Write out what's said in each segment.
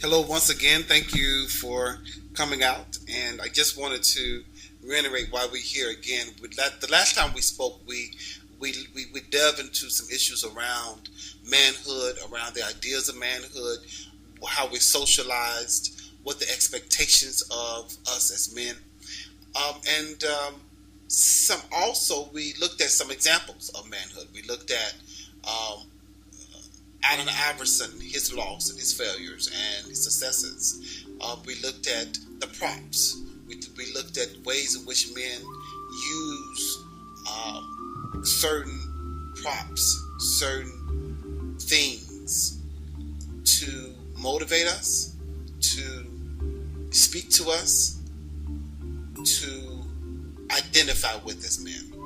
Hello, once again. Thank you for coming out. And I just wanted to reiterate why we're here again. The last time we spoke, we delved into some issues around manhood, around the ideas of manhood, how we're socialized, what the expectations of us as men, and some also we looked at some examples of manhood. We looked at um, Allen Iverson, his loss and his failures and his successes. We looked at the props. We looked at ways in which men use certain props, certain things to motivate us, to speak to us, to identify with as men.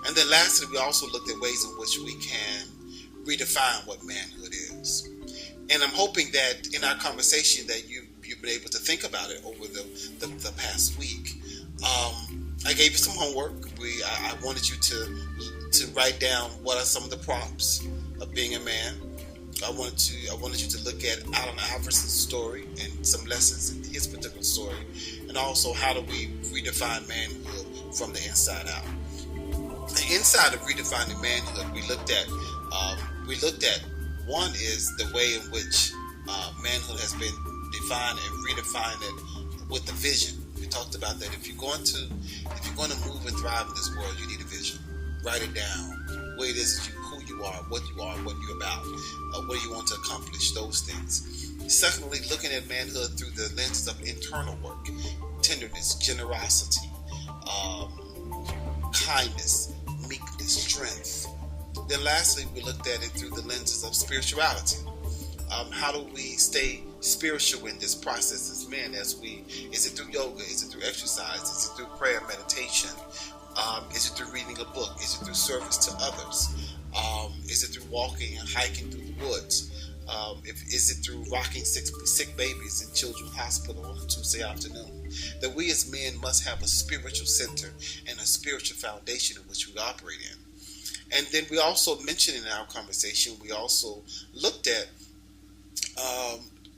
And then lastly, we also looked at ways in which we can redefine what manhood is. And I'm hoping that in our conversation that you've been able to think about it over the past week. I gave you some homework. I wanted you to write down what are some of the props of being a man. I wanted you to look at Allen Iverson's story and some lessons in his particular story, and also how do we redefine manhood from the inside out. And inside of redefining manhood, we looked at one is the way in which manhood has been defined and redefined it with the vision. We talked about that if you're going to move and thrive in this world, you need a vision. Write it down. What it is who you are, what you're about, what do you want to accomplish, those things. Secondly, looking at manhood through the lenses of internal work, tenderness, generosity, kindness, meekness, strength. Then lastly, we looked at it through the lenses of spirituality. How do we stay spiritual in this process as men? Is it through yoga? Is it through exercise? Is it through prayer, meditation? Is it through reading a book? Is it through service to others? Is it through walking and hiking through the woods? Is it through rocking sick babies in children's hospital on a Tuesday afternoon? That we as men must have a spiritual center and a spiritual foundation in which we operate in. And then we also mentioned in our conversation, we also looked at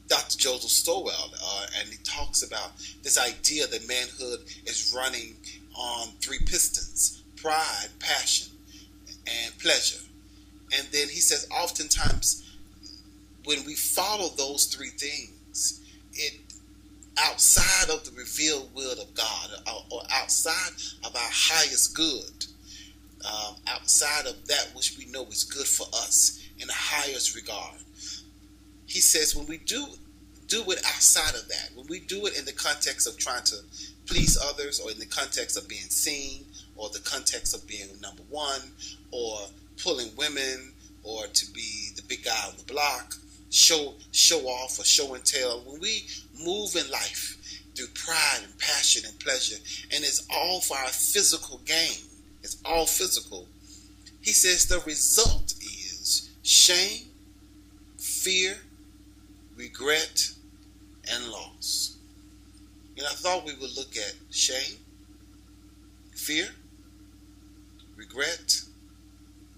Dr. Joseph Stowell, and he talks about this idea that manhood is running on three pistons: pride, passion, and pleasure. And then he says oftentimes when we follow those three things, it outside of the revealed will of God, or outside of our highest good, outside of that which we know is good for us in the highest regard. He says when we do it outside of that, when we do it in the context of trying to please others, or in the context of being seen, or the context of being number one, or pulling women, or to be the big guy on the block, show off or show and tell, when we move in life through pride and passion and pleasure, and it's all for our physical gain, it's all physical, he says the result is shame, fear, regret, and loss. And I thought we would look at shame, fear, regret,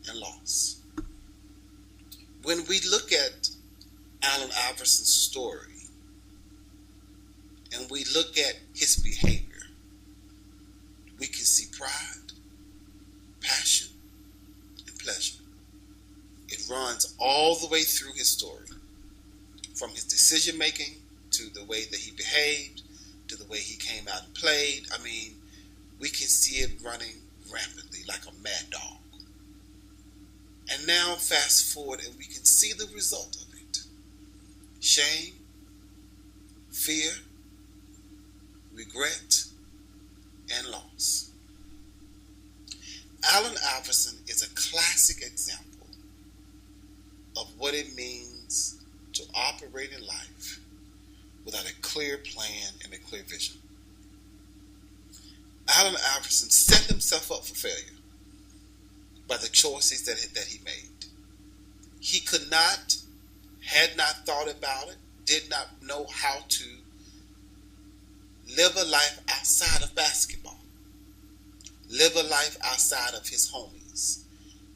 and loss. When we look at Allen Iverson's story, and we look at his behavior, we can see pride, passion, and pleasure. It runs all the way through his story, from his decision making to the way that he behaved, to the way he came out and played. I mean, we can see it running rampantly like a mad dog. And now fast forward and we can see the result of it. Shame, fear, regret, and loss. Allen Iverson is a classic example of what it means to operate in life without a clear plan and a clear vision. Allen Iverson set himself up for failure by the choices that he made. He had not thought about it, did not know how to live a life outside of basketball, live a life outside of his homies,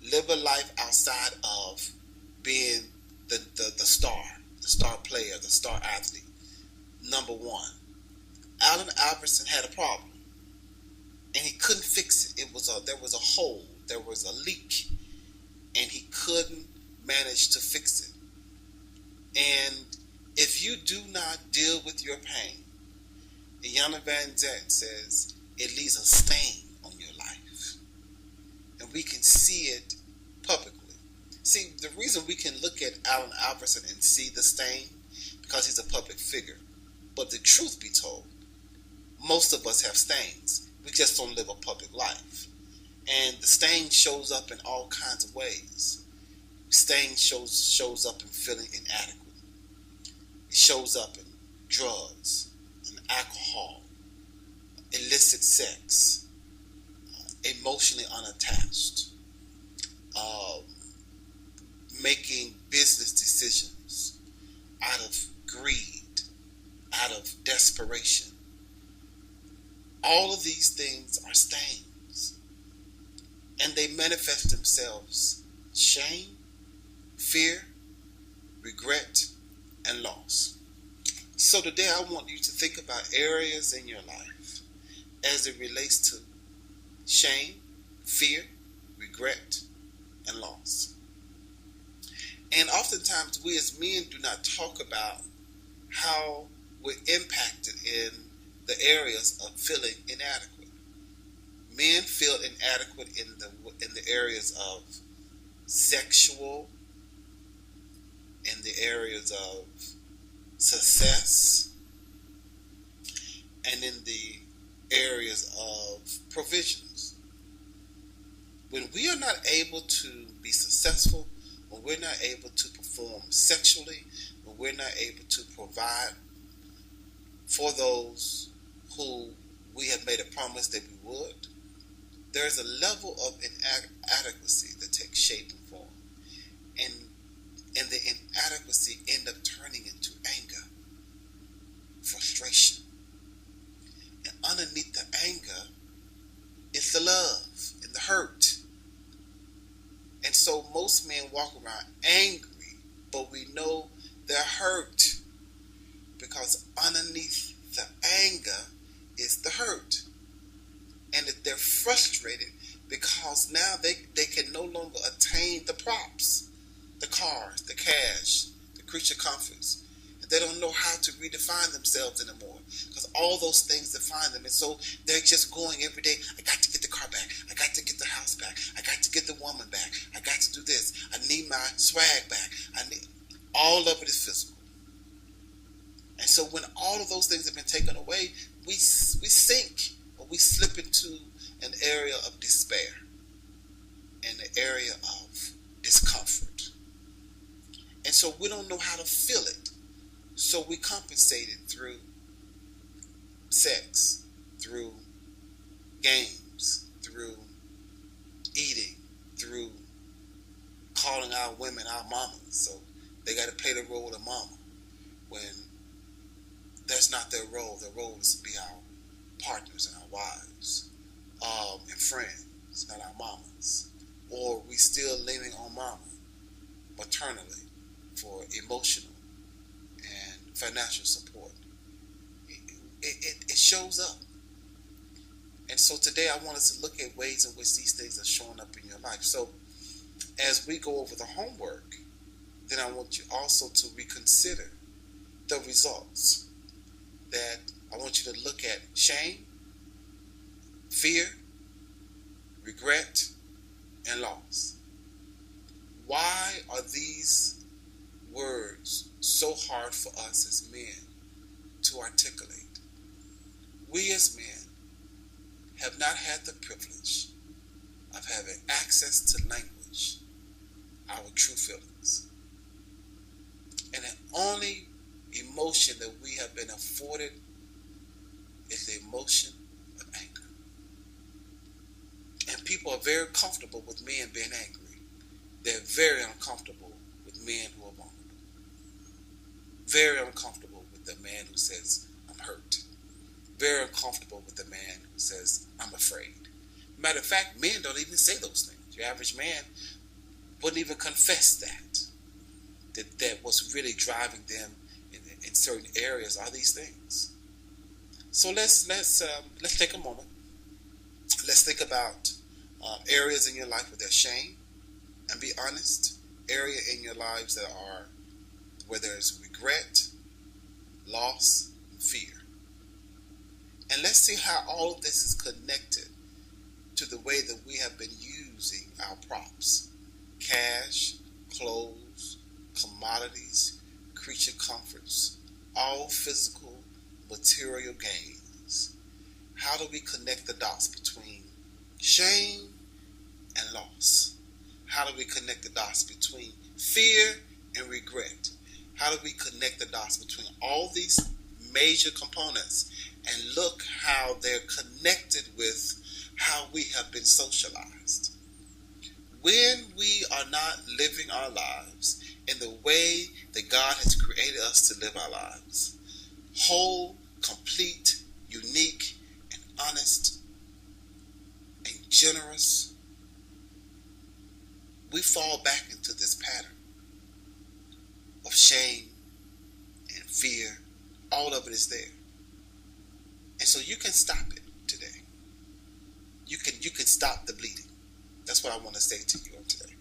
live a life outside of being the star player, the star athlete. Number one, Allen Iverson had a problem, and he couldn't fix it. There was a hole, there was a leak, and he couldn't manage to fix it. And if you do not deal with your pain, Iyanla Vanzant says it leaves a stain on your life, and we can see it publicly. See, the reason we can look at Allen Iverson and see the stain, because he's a public figure. But the truth be told, most of us have stains. We just don't live a public life. And the stain shows up in all kinds of ways. Stain shows up in feeling inadequate. It shows up in drugs, in alcohol, illicit sex, emotionally unattached, making business decisions out of greed, out of desperation. All of these things are stains, and they manifest themselves shame, fear, regret, and loss. So today I want you to think about areas in your life as it relates to shame, fear, regret, and loss. And oftentimes we as men do not talk about how we're impacted in the areas of feeling inadequate. Men feel inadequate in the areas of sexual, in the areas of success, and in the areas of provisions. When we are not able to be successful, when we're not able to perform sexually, when we're not able to provide for those who we have made a promise that we would, there's a level of inadequacy that takes shape and form. And the inadequacy end up turning into anger, frustration. And underneath the anger is the love and the hurt. And so most men walk around angry, but we know they're hurt, because underneath the anger is the hurt. And that they're frustrated because now they can no longer attain the props, the cars, the cash, the creature comforts. And they don't know how to redefine themselves anymore, because all those things define them. And so they're just going every day. I got to get the car back. I got to get the house back. I got to get the woman back. I got to do this. I need my swag back. All of it is physical. And so when all of those things have been taken away, we sink, or we slip into an area of despair, and an area of discomfort. And so we don't know how to feel it. So we compensate it through sex, through games, through eating, through calling our women our mamas. So they got to play the role of mama, when that's not their role. Their role is to be our partners and our wives, and friends, not our mamas. Or we still leaning on mama maternally for emotional and financial support. It shows up. And so today I want us to look at ways in which these things are showing up in your life. So as we go over the homework, then I want you also to reconsider the results. That I want you to look at shame, fear, regret, and loss. Why are these words so hard for us as men to articulate? We as men have not had the privilege of having access to language, our true feelings. And the only emotion that we have been afforded is the emotion of anger. And people are very comfortable with men being angry. They're very uncomfortable with men who are vulnerable. Very uncomfortable with the man who says, I'm hurt. Very uncomfortable with the man who says, I'm afraid. Matter of fact, men don't even say those things. Your average man wouldn't even confess that that what's really driving them in certain areas are these things. So let's take a moment. Let's think about areas in your life where there's shame, and be honest. Area in your lives that are where there's regret, loss, and fear. And let's see how all of this is connected to the way that we have been using our props: cash, clothes, commodities, creature comforts, all physical, material gains. How do we connect the dots between shame and loss? How do we connect the dots between fear and regret? How do we connect the dots between all these major components and look how they're connected with how we have been socialized? When we are not living our lives in the way that God has created us to live our lives, whole, complete, unique, and honest, and generous, we fall back into this pattern of shame and fear. All of it is there. And so you can stop it today. You can stop the bleeding. That's what I want to say to you on today.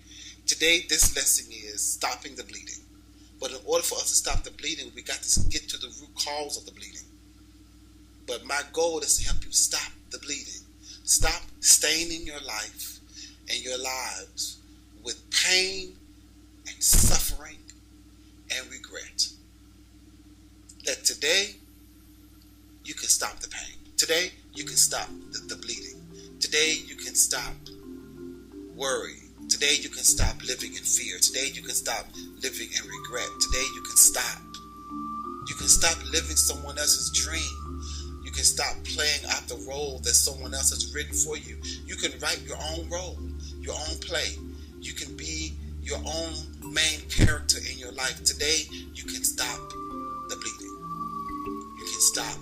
Today, this lesson is stopping the bleeding. But in order for us to stop the bleeding, we got to get to the root cause of the bleeding. But my goal is to help you stop the bleeding. Stop staining your life and your lives with pain and suffering and regret. That today, you can stop the pain. Today, you can stop the bleeding. Today, you can stop worry. Today, you can stop living in fear. Today, you can stop living in regret. Today, you can stop. You can stop living someone else's dream. You can stop playing out the role that someone else has written for you. You can write your own role, your own play. You can be your own main character in your life. Today, you can stop the bleeding. You can stop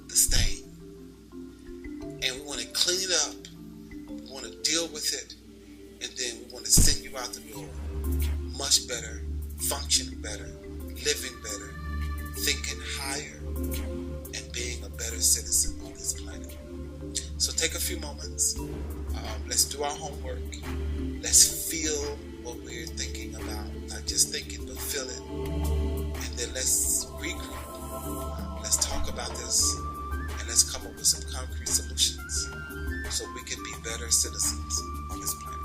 the stain. And we want to clean it up. We want to deal with it. And then we want to send you out the door much better, functioning better, living better, thinking higher, and being a better citizen on this planet. So take a few moments. Let's do our homework. Let's feel what we're thinking about. Not just thinking, but feel it. And then let's regroup. Let's talk about this. And let's come up with some concrete solutions so we can be better citizens on this planet.